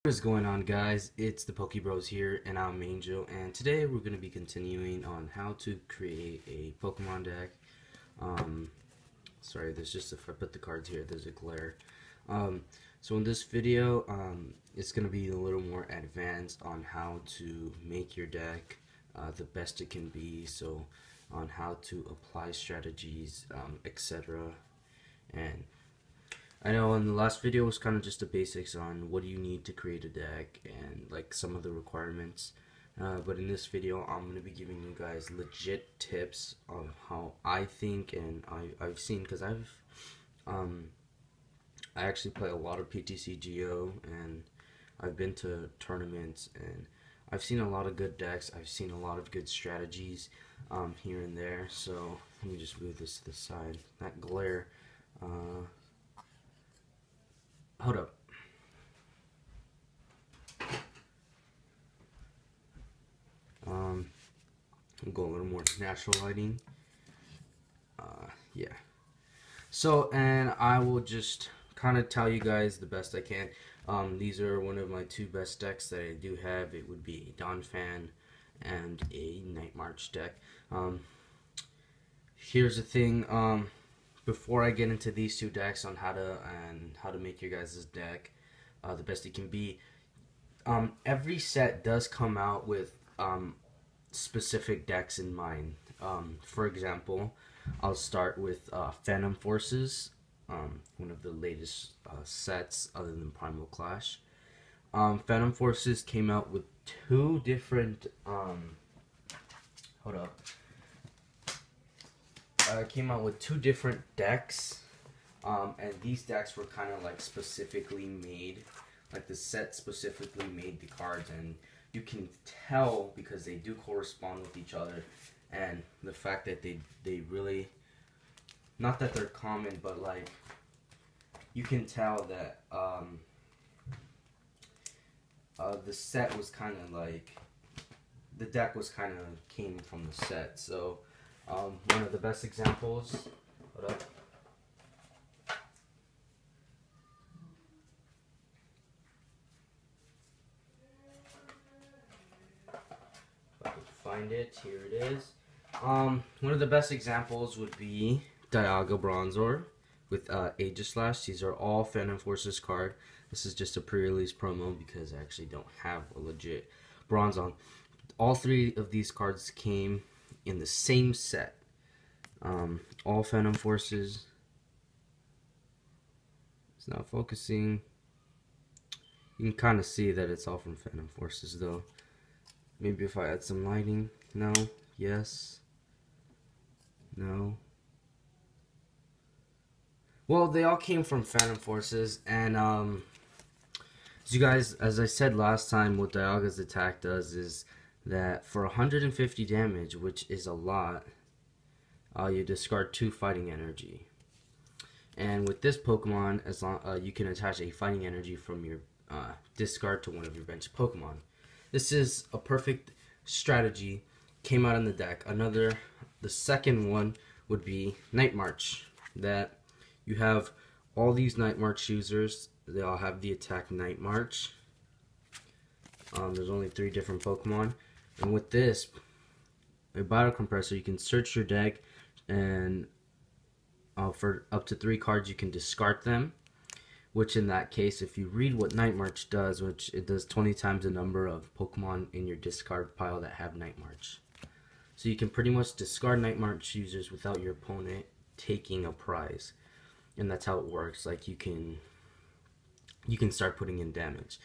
What is going on, guys? It's the Pokebros here, and I'm Angel, and today we're going to be continuing on how to create a Pokemon deck. Sorry, there's just, if I put the cards here, there's a glare. So in this video, it's going to be a little more advanced on how to make your deck the best it can be, so on how to apply strategies, etc. And I know in the last video was kind of just the basics on what do you need to create a deck and like some of the requirements, but in this video I'm going to be giving you guys legit tips on how I think and I've seen, because I actually play a lot of PTCGO and I've been to tournaments and I've seen a lot of good decks. I've seen a lot of good strategies here and there. So let me just move this to the side. That glare. Hold up. We'll go a little more natural lighting. Yeah. So, and I will just kind of tell you guys the best I can. These are one of my two best decks that I do have. It would be a Donphan and a Night March deck. Here's the thing. Before I get into these two decks on how to make your guys' deck the best it can be, every set does come out with specific decks in mind. For example, I'll start with Phantom Forces, one of the latest sets other than Primal Clash. Phantom Forces came out with two different came out with two different decks, and these decks were kind of like specifically made, like the set specifically made the cards, and you can tell because they do correspond with each other, and the fact that they really, not that they're common, but like you can tell that the set was kind of like, the deck was kind of came from the set. So one of the best examples, hold up. If I can find it, here it is. One of the best examples would be Dialga Bronzor with Aegislash. These are all Phantom Forces card. This is just a pre-release promo because I actually don't have a legit Bronzong. All three of these cards came in the same set. All Phantom Forces. It's not focusing. You can kind of see that it's all from Phantom Forces though. Maybe if I add some lighting. No. Yes. No. Well, they all came from Phantom Forces, and as you guys, as I said last time, what Dialga's attack does is that for 150 damage, which is a lot, you discard 2 fighting energy. And with this Pokemon, as long you can attach a fighting energy from your discard to one of your bench Pokemon. This is a perfect strategy. Came out in the deck. The second one would be Night March. That you have all these Night March users. They all have the attack Night March. There's only 3 different Pokemon. And with this, a Battle Compressor, you can search your deck, and for up to 3 cards you can discard them. Which in that case, if you read what Night March does, which it does 20 times the number of Pokemon in your discard pile that have Night March. So you can pretty much discard Night March users without your opponent taking a prize. And that's how it works. Like you can start putting in damage.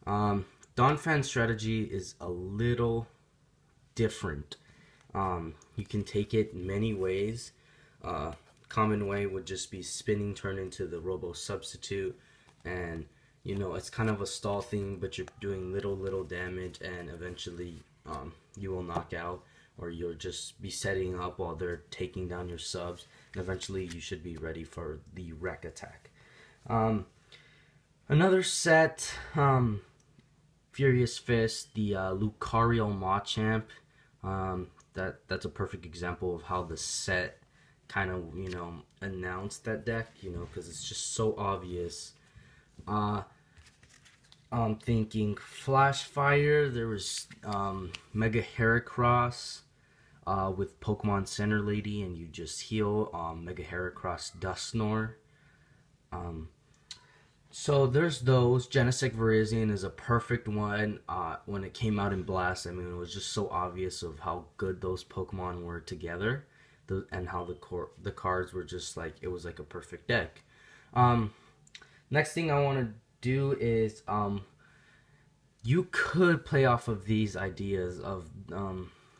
Donphan's strategy is a little different. You can take it many ways. Common way would just be spinning turn into the Robo Substitute, and you know it's kind of a stall thing, but you're doing little damage, and eventually you will knock out, or you'll just be setting up while they're taking down your subs, and eventually you should be ready for the wreck attack. Another set, Furious Fist, the Lucario Machamp. That's a perfect example of how the set kind of, you know, announced that deck, you know, because it's just so obvious. thinking Flash Fire. There was Mega Heracross with Pokemon Center Lady, and you just heal. Mega Heracross Dusknoir. So there's those. Genesect Virizion is a perfect one. When it came out in Blast, I mean, it was just so obvious of how good those Pokemon were together, and how the cards were just like, it was like a perfect deck. Next thing I want to do is you could play off of these ideas of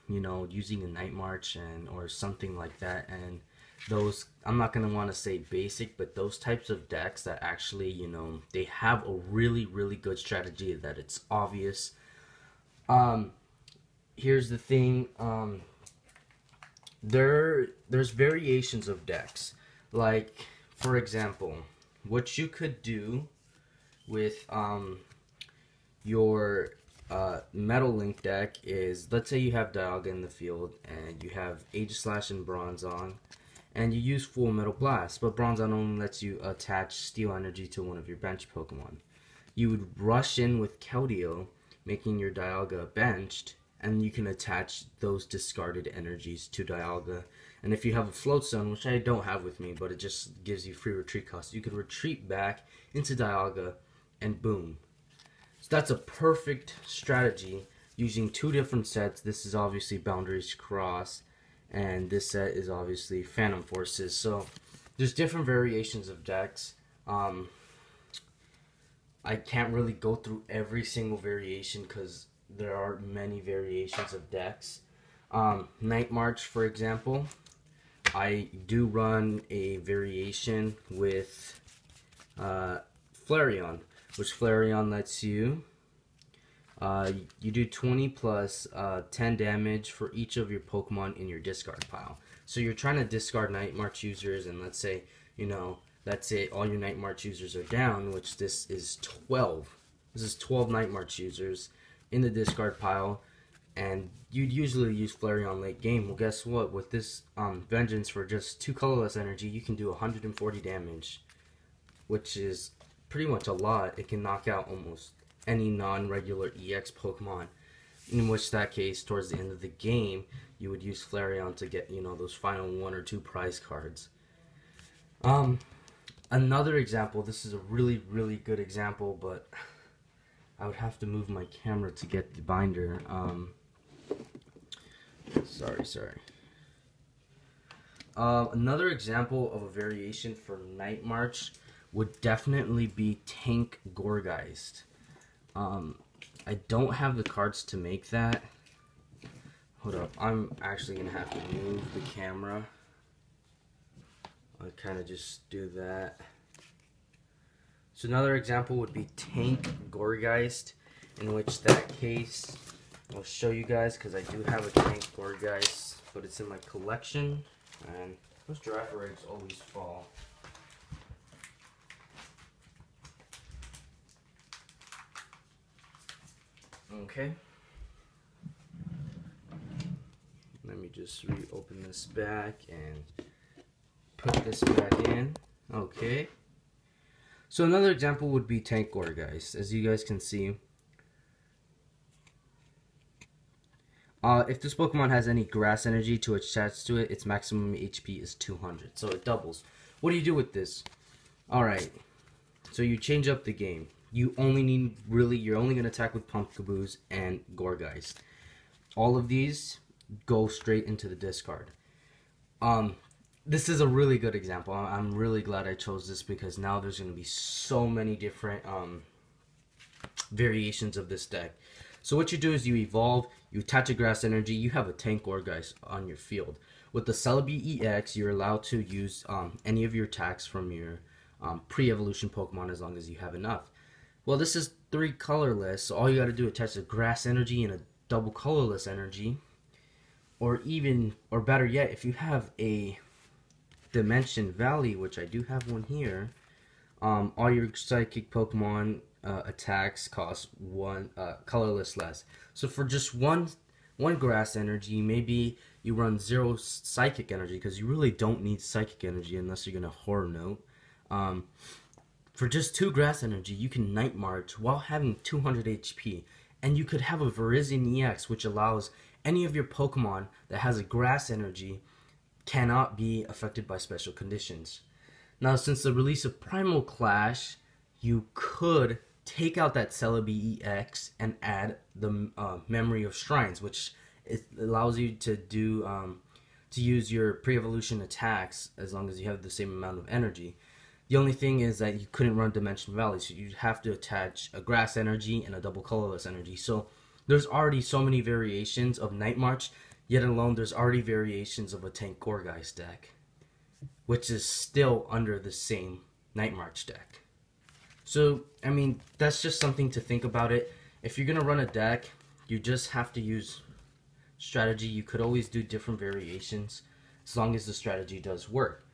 using a Night March or something like that, and those, I'm not going to want to say basic, but those types of decks that actually, they have a really, really good strategy that it's obvious. Here's the thing, there's variations of decks. Like, for example, what you could do with your Metal Link deck is, let's say you have Dialga in the field and you have Aegislash and Bronzong, and you use Full Metal Blast, but Bronzong only lets you attach Steel Energy to one of your bench Pokemon. You would rush in with Keldeo, making your Dialga benched, and you can attach those discarded energies to Dialga. And if you have a Float Stone, which I don't have with me, but it just gives you free retreat cost, you could retreat back into Dialga, and boom. So that's a perfect strategy using two different sets. This is obviously Boundaries Cross, and this set is obviously Phantom Forces. So there's different variations of decks. I can't really go through every single variation because there are many variations of decks. Night March, for example, I do run a variation with Flareon, which Flareon lets you you do 20 plus 10 damage for each of your Pokemon in your discard pile. So you're trying to discard Night March users, and let's say, that's it, all your Night March users are down, which this is 12. This is 12 Night March users in the discard pile, and you'd usually use Flareon late game. Well, guess what? With this Vengeance, for just 2 colorless energy, you can do 140 damage, which is pretty much a lot. It can knock out almost any non-regular EX Pokemon, in which that case, towards the end of the game, you would use Flareon to get, those final 1 or 2 prize cards. Another example, this is a really, really good example, but I would have to move my camera to get the binder. Sorry. Another example of a variation for Night March would definitely be Tank Gourgeist. I don't have the cards to make that. Hold up, I'm actually gonna have to move the camera. I kind of just do that. So another example would be Tank Gourgeist, in which that case, I'll show you guys, because I do have a Tank Gourgeist, but it's in my collection, and those Giraffe eggs always fall. Okay. Let me just reopen this back and put this back in. Okay. So another example would be Tank Gourgeist. As you guys can see, if this Pokemon has any grass energy to attach to it, its maximum HP is 200. So it doubles. What do you do with this? Alright. So you change up the game. You only need, you're only going to attack with Pumpkaboos and Gourgeist. All of these go straight into the discard. This is a really good example. I'm really glad I chose this, because now there's going to be so many different variations of this deck. So what you do is you evolve, you attach a grass energy, you have a Tank Gourgeist on your field. With the Celebi EX, you're allowed to use any of your attacks from your pre-evolution Pokemon as long as you have enough. Well, this is 3 colorless, so all you got to do is attach a grass energy and a double colorless energy. Or better yet, if you have a Dimension Valley, which I do have one here, all your psychic Pokemon attacks cost 1 colorless less. So for just one grass energy, maybe you run 0 psychic energy, because you really don't need psychic energy unless you're gonna Horror Note. For just 2 grass energy, you can Night March while having 200 HP. And you could have a Virizion EX, which allows any of your Pokemon that has a grass energy cannot be affected by special conditions. Now, since the release of Primal Clash, you could take out that Celebi EX and add the Memory of Shrines, which it allows you to do to use your pre-evolution attacks as long as you have the same amount of energy. The only thing is that you couldn't run Dimension Valley, so you'd have to attach a grass energy and a double colorless energy. So there's already so many variations of Night March, yet alone there's already variations of a Tank Gourgeist deck, which is still under the same Night March deck. So, I mean, that's just something to think about it. If you're going to run a deck, you just have to use strategy. You could always do different variations as long as the strategy does work.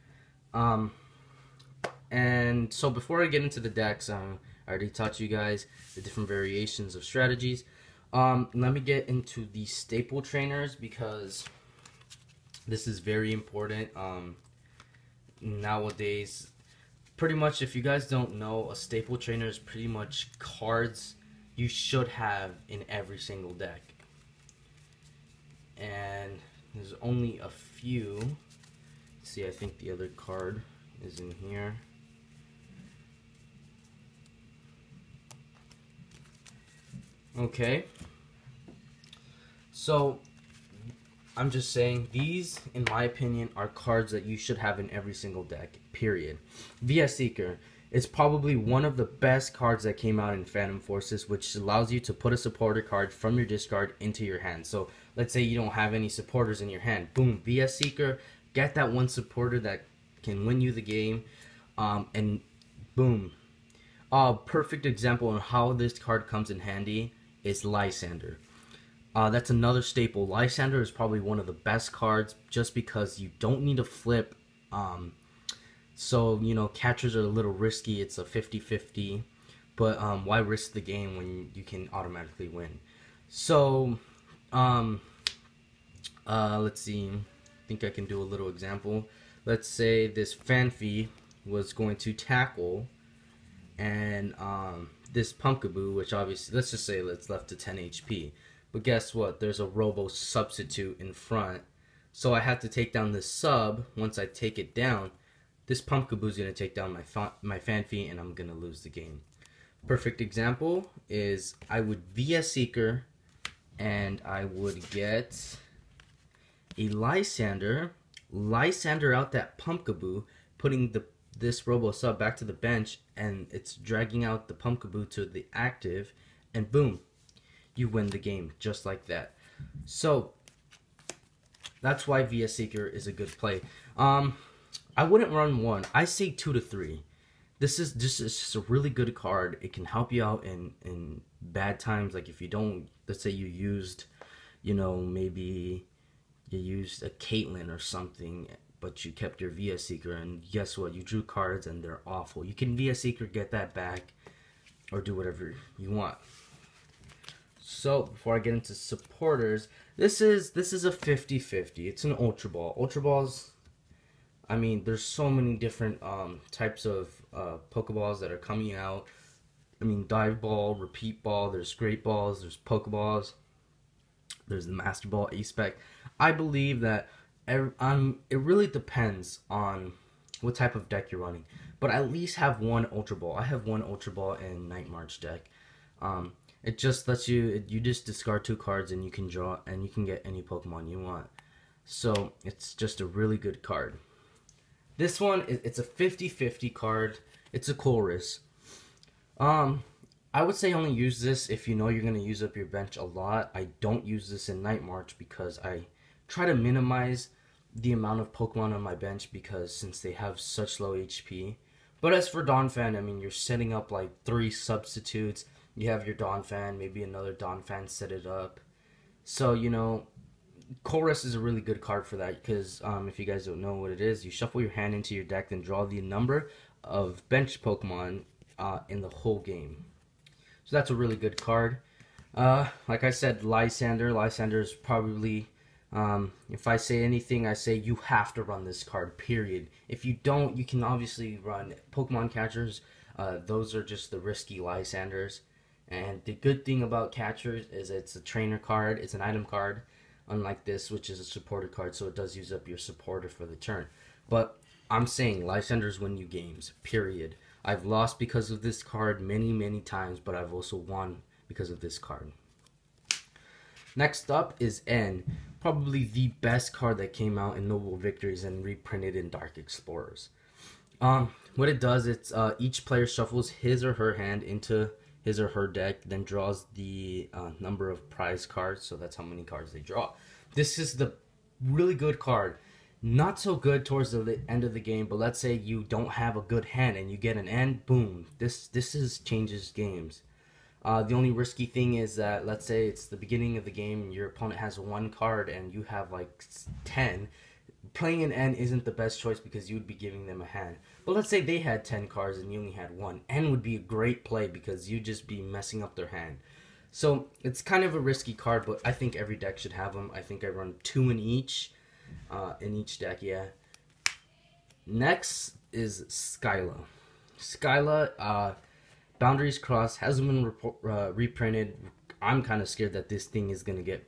And so before I get into the decks, I already taught you guys the different variations of strategies. Let me get into the staple trainers because this is very important nowadays. Pretty much, if you guys don't know, a staple trainer is pretty much cards you should have in every single deck. And there's only a few. Let's see, I think the other card is in here. Okay. So, I'm just saying, these, in my opinion, are cards that you should have in every single deck, period. VS Seeker is probably one of the best cards that came out in Phantom Forces, which allows you to put a supporter card from your discard into your hand. So, let's say you don't have any supporters in your hand. Boom, VS Seeker, get that one supporter that can win you the game, and boom. Perfect example on how this card comes in handy is Lysander. That's another staple. Lysander is probably one of the best cards just because you don't need to flip. So, you know, catchers are a little risky. It's a 50-50. But why risk the game when you can automatically win? So, let's see. I think I can do a little example. Let's say this Fanfi was going to tackle, and this Pumpkaboo, which obviously, let's just say it's left to 10 HP. But guess what? There's a Robo substitute in front. So I have to take down this sub. Once I take it down, this Pumpkaboo is going to take down my Fanfi, and I'm going to lose the game. Perfect example is I would VS Seeker, and I would get a Lysander out that Pumpkaboo, putting this Robo sub back to the bench, and it's dragging out the Pumpkaboo to the active, and boom, you win the game just like that. So that's why VS Seeker is a good play. I wouldn't run one. I say 2 to 3. This is just a really good card. It can help you out in bad times. Like if you don't, let's say you used, you know, maybe you used a Caitlyn or something, but you kept your VS Seeker, and guess what? You drew cards and they're awful. You can VS Seeker, get that back, or do whatever you want. So before I get into supporters, this is a 50-50. It's an Ultra Ball. Ultra Balls, I mean, there's so many different types of Pokeballs that are coming out. I mean, Dive Ball, Repeat Ball, there's Great Balls, there's Pokeballs, there's the Master Ball, A-Spec. I believe that it really depends on what type of deck you're running. But at least have one Ultra Ball. I have one Ultra Ball in Night March deck. It just lets you just discard 2 cards and you can draw, and you can get any Pokemon you want. So it's just a really good card. This one, it's a 50-50 card. It's a Chorus. I would say only use this if you know you're going to use up your bench a lot. I don't use this in Night March because I try to minimize the amount of Pokemon on my bench, because since they have such low HP. But as for Donphan, I mean, you're setting up like 3 substitutes. You have your Donphan, maybe another Donphan, set it up. So, you know, Chorus is a really good card for that, because if you guys don't know what it is, you shuffle your hand into your deck, then draw the number of bench Pokemon in the whole game. So that's a really good card. Like I said, Lysander. Lysander is probably, if I say anything, I say you have to run this card, period. If you don't, you can obviously run Pokemon catchers. Those are just the risky Lysanders. And the good thing about catchers is it's a trainer card, it's an item card, unlike this, which is a supporter card, so it does use up your supporter for the turn. But I'm saying Lysanders win you games, period. I've lost because of this card many, many times, but I've also won because of this card. Next up is N, probably the best card that came out in Noble Victories and reprinted in Dark Explorers. What it does, it's each player shuffles his or her hand into his or her deck, then draws the number of prize cards, so that's how many cards they draw. This is the really good card. Not so good towards the end of the game, but let's say you don't have a good hand and you get an end, boom. This changes games. The only risky thing is that, let's say it's the beginning of the game and your opponent has one card and you have like 10. Playing an N isn't the best choice because you would be giving them a hand. But let's say they had 10 cards and you only had one. N would be a great play because you'd just be messing up their hand. So it's kind of a risky card, but I think every deck should have them. I think I run 2 in each deck, yeah. Next is Skyla. Skyla, Boundaries Cross, hasn't been reprinted. I'm kind of scared that this thing is going to get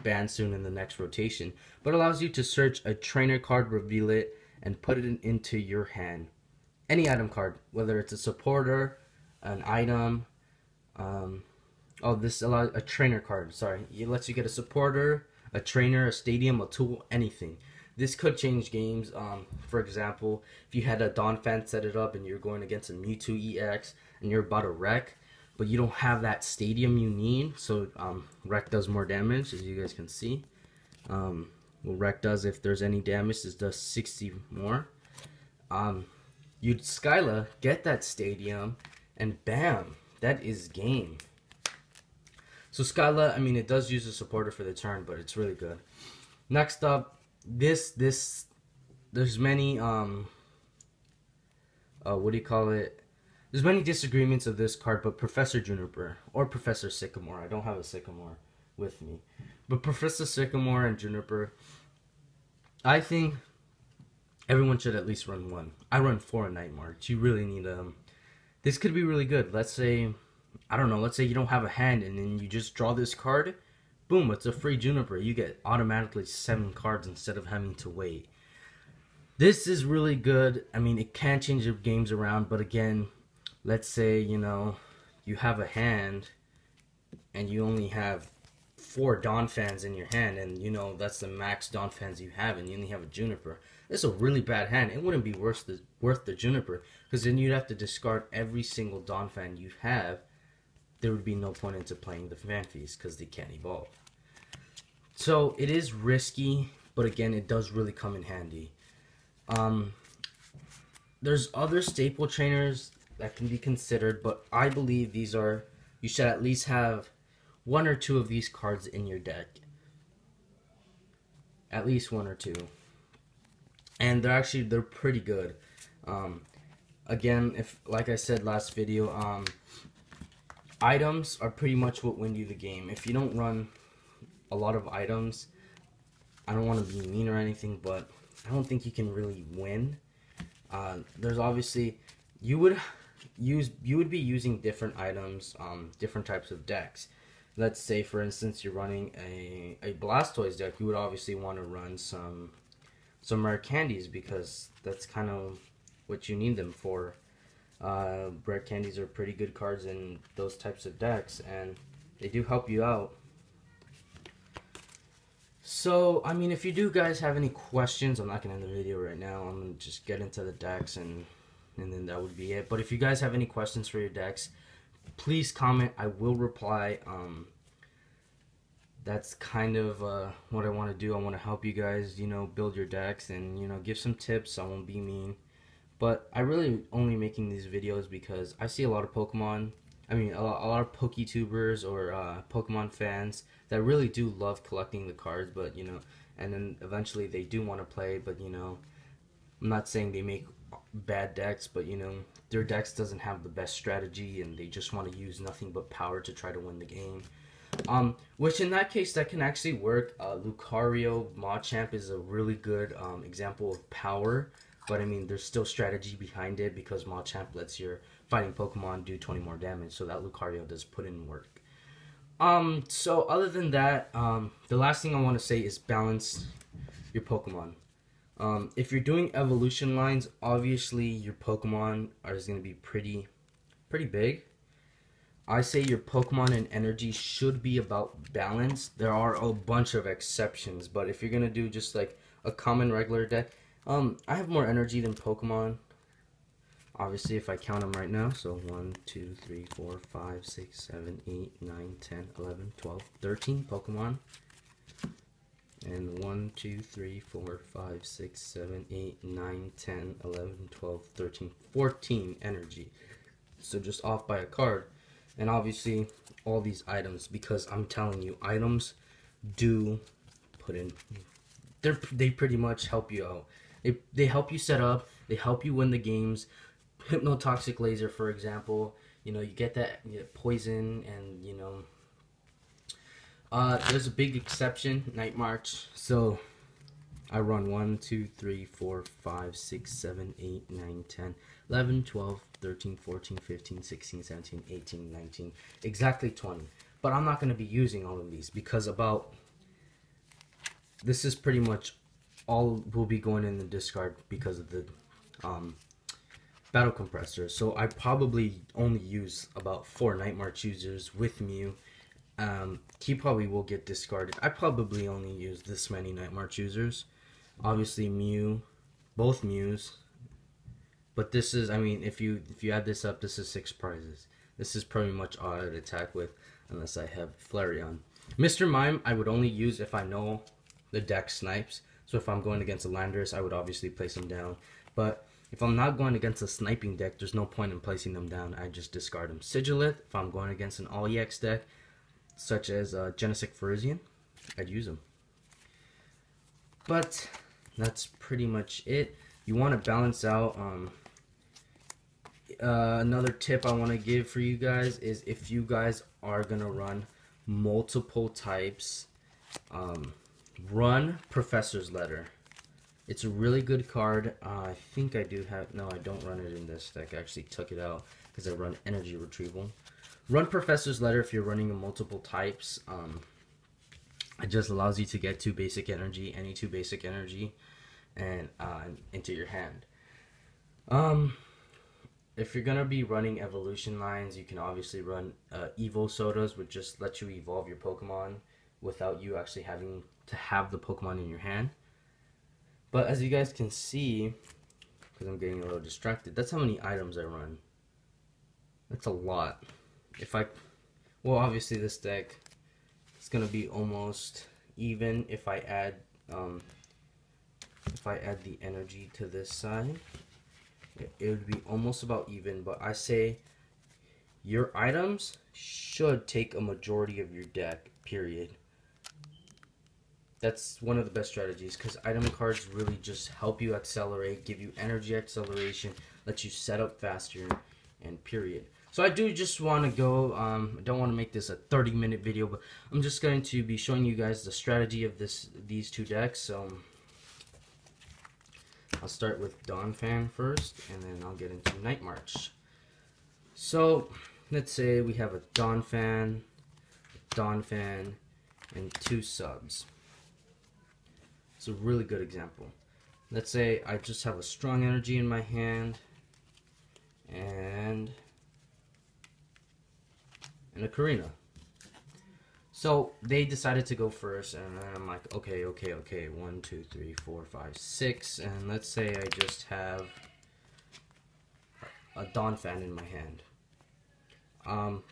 banned soon in the next rotation. But it allows you to search a trainer card, reveal it, and put it into your hand. Any item card, whether it's a supporter, an item. This allows a trainer card. Sorry, it lets you get a supporter, a trainer, a stadium, a tool, anything. This could change games. For example, if you had a Donphan set it up and you're going against a Mewtwo EX and you're about to wreck, but you don't have that stadium you need, so wreck does more damage, as you guys can see. What wreck does, if there's any damage, this does 60 more. You'd Skyla, get that stadium, and bam, that is game. So Skyla, I mean, it does use a supporter for the turn, but it's really good. Next up, there's many what do you call it? There's many disagreements of this card, but Professor Juniper or Professor Sycamore, I don't have a Sycamore with me, but Professor Sycamore and Juniper, I think everyone should at least run 1. I run 4 in Night March. You really need this could be really good. Let's say, I don't know, let's say you don't have a hand and then you just draw this card, boom, it's a free Juniper. You get automatically 7 cards instead of having to wait. This is really good. I mean, it can change your games around, but again, let's say, you know, you have a hand and you only have 4 Donphans in your hand, and you know that's the max Donphans you have, and you only have a Juniper. It's a really bad hand. It wouldn't be worth the Juniper, because then you'd have to discard every single Donphan you have. There would be no point into playing the Fanfies because they can't evolve. So it is risky, but again, it does really come in handy. There's other staple trainers that can be considered, but I believe these are, you should at least have 1 or 2 of these cards in your deck. At least 1 or 2. And they're pretty good. Again, if, like I said last video, items are pretty much what win you the game. If you don't run a lot of items, I don't want to be mean or anything, but I don't think you can really win. There's obviously, you would be using different items, different types of decks. Let's say, for instance, you're running a Blastoise deck. You would obviously want to run some rare candies, because that's kind of what you need them for. Rare candies are pretty good cards in those types of decks, and they do help you out. So, I mean, if you do guys have any questions, I'm not going to end the video right now. I'm going to just get into the decks, and then that would be it. But if you guys have any questions for your decks, please comment. I will reply. That's kind of what I want to do. I want to help you guys, you know, build your decks and, you know, give some tips. I won't be mean. But I really only making these videos because I see a lot of Pokemon. I mean, a lot of PokeTubers or Pokemon fans that really do love collecting the cards, but, you know, and then eventually they do want to play, but, you know, I'm not saying they make bad decks, but, you know, their decks doesn't have the best strategy and they just want to use nothing but power to try to win the game. Which in that case, that can actually work. Lucario Machamp is a really good example of power, but I mean, there's still strategy behind it because Machamp lets your fighting Pokemon do 20 more damage, so that Lucario does put in work. So other than that, the last thing I want to say is balance your Pokemon. If you're doing evolution lines, obviously your Pokemon is going to be pretty big. I say your Pokemon and energy should be about balance. There are a bunch of exceptions, but if you're going to do just like a common regular deck, I have more energy than Pokemon. Obviously, if I count them right now, so 1, 2, 3, 4, 5, 6, 7, 8, 9, 10, 11, 12, 13 Pokemon. And 1, 2, 3, 4, 5, 6, 7, 8, 9, 10, 11, 12, 13, 14 energy. So just off by a card. And obviously, all these items, because I'm telling you, items do put in, they pretty much help you out. They help you set up, they help you win the games. Hypnotoxic Laser, for example, you know, you get that poison, and you know, there's a big exception, Night March. So I run 1, 2, 3, 4, 5, 6, 7, 8, 9, 10, 11, 12, 13, 14, 15, 16, 17, 18, 19, exactly 20. But I'm not going to be using all of these because this is pretty much all will be going in the discard because of the battle compressor. So I probably only use about 4 Night March users with Mew. He probably will get discarded. I probably only use this many Night March users. Obviously Mew, both Mews. But this is, I mean, if you add this up, this is 6 prizes. This is pretty much all I'd attack with, unless I have Flareon. Mr. Mime, I would only use if I know the deck snipes. So if I'm going against a Landorus, I would obviously place him down. But if I'm not going against a sniping deck, there's no point in placing them down. I just discard them. Sigilith, if I'm going against an all-EX deck, such as Genesect Furizion, I'd use them. But that's pretty much it. You want to balance out. Another tip I want to give for you guys is if you guys are going to run multiple types, run Professor's Letter. It's a really good card. I think I do have, no, I don't run it in this deck. I actually took it out because I run Energy Retrieval. Run Professor's Letter if you're running multiple types. It just allows you to get 2 basic energy, any 2 basic energy, and into your hand. If you're going to be running evolution lines, you can obviously run Evo Sodas, which just lets you evolve your Pokemon without you actually having to have the Pokemon in your hand. But as you guys can see, because I'm getting a little distracted, that's how many items I run. That's a lot. Well, obviously this deck is going to be almost even if I add the energy to this side. It would be almost about even, but I say your items should take a majority of your deck, period. That's one of the best strategies because item cards really just help you accelerate, give you energy acceleration, let you set up faster, and period. So I do just want to go, I don't want to make this a 30-minute video, but I'm just going to be showing you guys the strategy of these 2 decks. So I'll start with Donphan first, and then I'll get into Night March. So let's say we have a Donphan, and 2 subs. It's a really good example. Let's say I just have a strong energy in my hand, and a Karina. So they decided to go first, and then I'm like, okay. 1, 2, 3, 4, 5, 6, and let's say I just have a Donphan in my hand.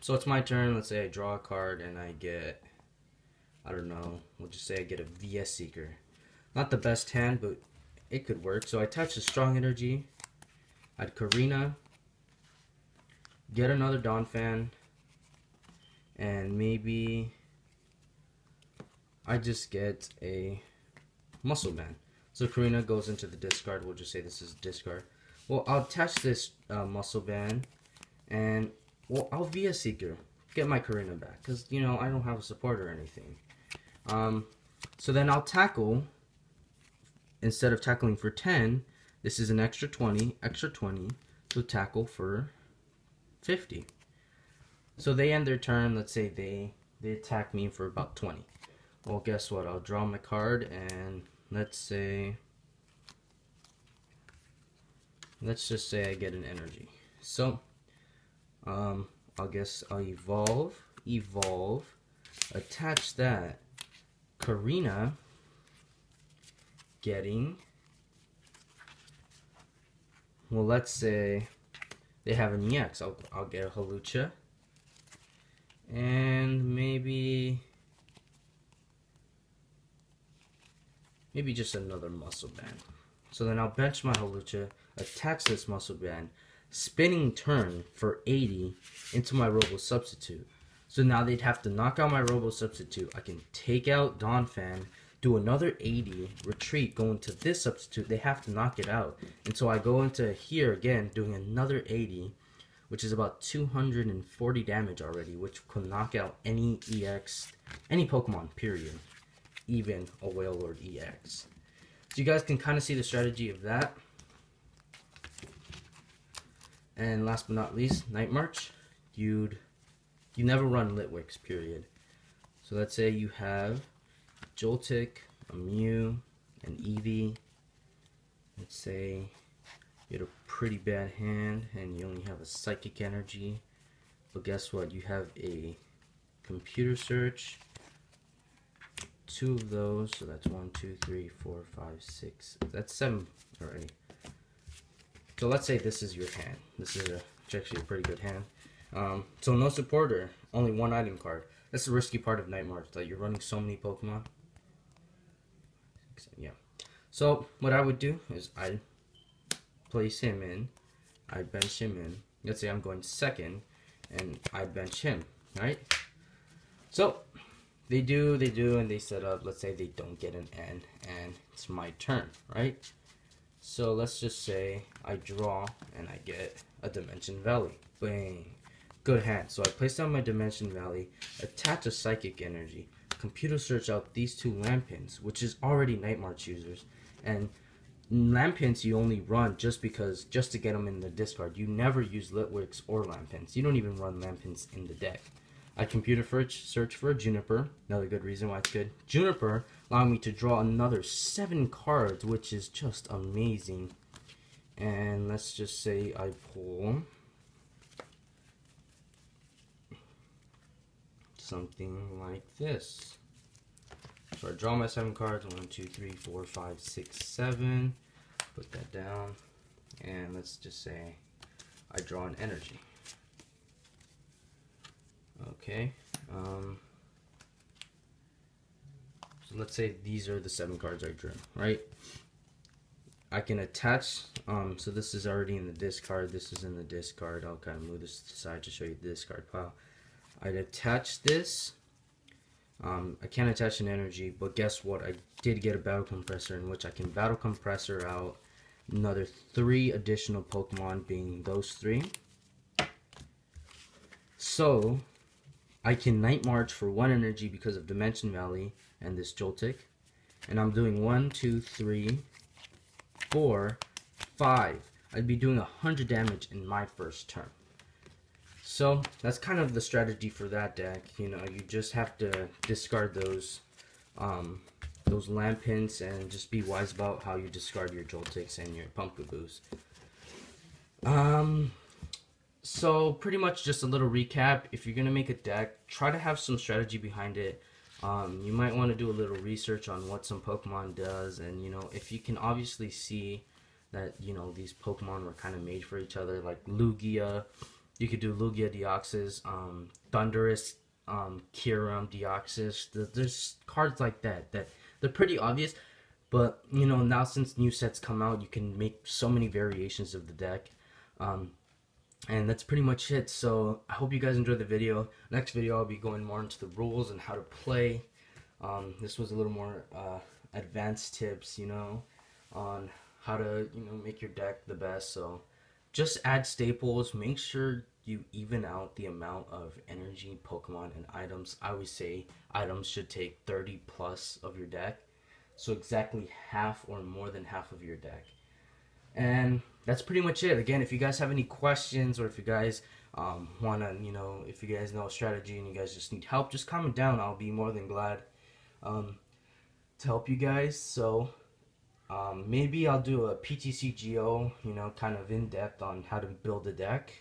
So it's my turn. Let's say I draw a card and I get, I don't know, we'll just say I get a VS Seeker. Not the best hand, but it could work. So I attach a strong energy. I'd Karina, get another Donphan, and maybe I just get a Muscle Band. So Karina goes into the discard. We'll just say this is discard. Well, I'll attach this Muscle Band, and well, I'll VS Seeker, get my Karina back, because you know I don't have a support or anything. So then I'll tackle. Instead of tackling for 10, this is an extra 20, so tackle for 50. So they end their turn. Let's say they attack me for about 20. Well, guess what? I'll draw my card, and let's just say I get an energy. So I'll evolve, attach that. Karina getting, well, let's say they have an EX. I'll get a Halucha, and maybe just another muscle band. So then I'll bench my Halucha, attach this muscle band, spinning turn for 80 into my Robo Substitute. So now they'd have to knock out my Robo Substitute. I can take out Donphan, do another 80, retreat, go into this substitute. They have to knock it out. And so I go into here again, doing another 80, which is about 240 damage already, which could knock out any EX, any Pokemon, period. Even a Wailord EX. So you guys can kind of see the strategy of that. And last but not least, Night March. You never run Litwicks, period. So let's say you have Joltik, a Mew, an Eevee. Let's say you had a pretty bad hand and you only have a Psychic Energy. But guess what? You have a Computer Search. 2 of those, so that's 1, 2, 3, 4, 5, 6. That's 7 already. So let's say this is your hand. This is actually a pretty good hand. So no supporter, only 1 item card. That's the risky part of Night March, that you're running so many Pokemon. Yeah. So what I would do is I'd place him in, I'd bench him in. Let's say I'm going second, and I'd bench him, right? So they do, and they set up. Let's say they don't get an N, and it's my turn, right? So let's just say I draw, and I get a Dimension Valley. Bang. Good hand. So I place down my Dimension Valley, attach a Psychic Energy, Computer Search out these 2 Lampins, which is already Night March users. And Lampins you only run just to get them in the discard. You never use Litwicks or Lampins. You don't even run Lampins in the deck. I Computer Search for a Juniper. Another good reason why it's good. Juniper allowing me to draw another 7 cards, which is just amazing. And let's just say I pull something like this. So I draw my 7 cards. 1, 2, 3, 4, 5, 6, 7. Put that down. And let's just say I draw an energy. Okay. So let's say these are the 7 cards I drew, right? I can attach, so this is already in the discard, this is in the discard. I'll kind of move this to the side to show you the discard pile. I'd attach this. I can't attach an energy, but guess what? I did get a Battle Compressor, in which I can Battle Compressor out another 3 additional Pokemon, being those 3. So I can Night March for 1 energy because of Dimension Valley and this Joltik. And I'm doing 1, 2, 3, 4, 5. I'd be doing 100 damage in my first turn. So that's kind of the strategy for that deck. You know, you just have to discard those Lampins and just be wise about how you discard your Joltiks and your Pumpkaboos. So pretty much just a little recap. If you're gonna make a deck, try to have some strategy behind it. You might want to do a little research on what some Pokemon does, and you know, if you can obviously see that, you know, these Pokemon were kind of made for each other, like Lugia, you could do Lugia Deoxys, Thundurus, Kyurem Deoxys. There's cards like that they're pretty obvious, but you know, now since new sets come out, you can make so many variations of the deck. And that's pretty much it. So I hope you guys enjoyed the video. Next video I'll be going more into the rules and how to play. This was a little more advanced tips, you know, on how to, you know, make your deck the best. So just add staples. Make sure you even out the amount of energy, Pokemon, and items. I always say items should take 30 plus of your deck. So exactly half or more than half of your deck. And that's pretty much it. Again, if you guys have any questions, or if you guys wanna, if you guys know a strategy and you guys just need help, just comment down. I'll be more than glad to help you guys. So maybe I'll do a PTCGO, kind of in depth on how to build a deck,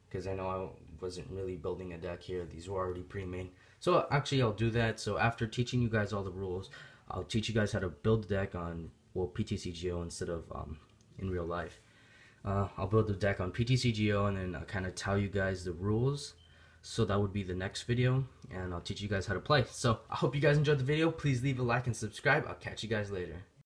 because I know I wasn't really building a deck here. These were already pre-made. So actually I'll do that. So after teaching you guys all the rules, I'll teach you guys how to build a deck on, well, PTCGO instead of in real life. I'll build the deck on PTCGO and then I'll kind of tell you guys the rules. So that would be the next video, and I'll teach you guys how to play. So I hope you guys enjoyed the video. Please leave a like and subscribe. I'll catch you guys later.